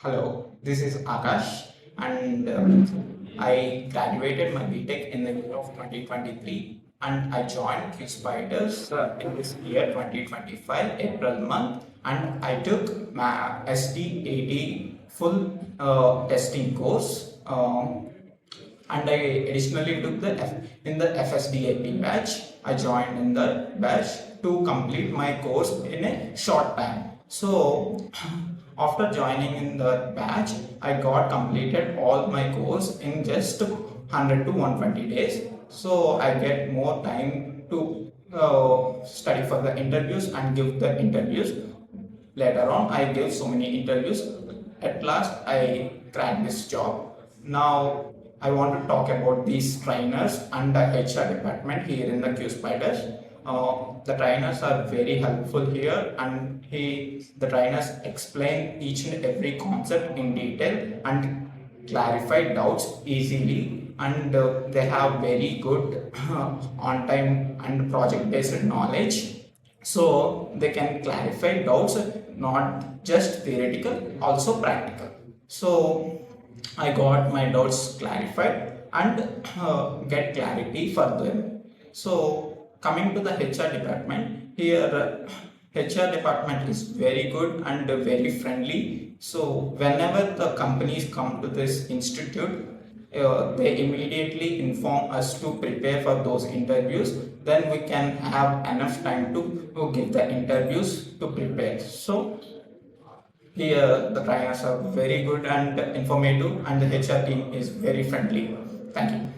Hello, this is AKASH, and I graduated my B.TECH in the year of 2023, and I joined Qspiders in this year 2025 April month, and I took my SD80 full testing course. And I additionally took in the FSDAP batch. I joined in the batch to complete my course in a short time. So after joining in the batch, I got completed all my course in just 100 to 120 days. So I get more time to study for the interviews and give the interviews. Later on, I gave so many interviews. At last, I cracked this job. Now, I want to talk about these trainers and the HR department here in the Qspiders. The trainers are very helpful here, and the trainers explain each and every concept in detail and clarify doubts easily, and they have very good on time and project based knowledge, so they can clarify doubts, not just theoretical, also practical. So I got my doubts clarified and get clarity for them. So coming to the HR department, here HR department is very good and very friendly. So whenever the companies come to this institute, they immediately inform us to prepare for those interviews. Then we can have enough time to give the interviews to prepare. So here the trainers are very good and informative, and the HR team is very friendly. Thank you.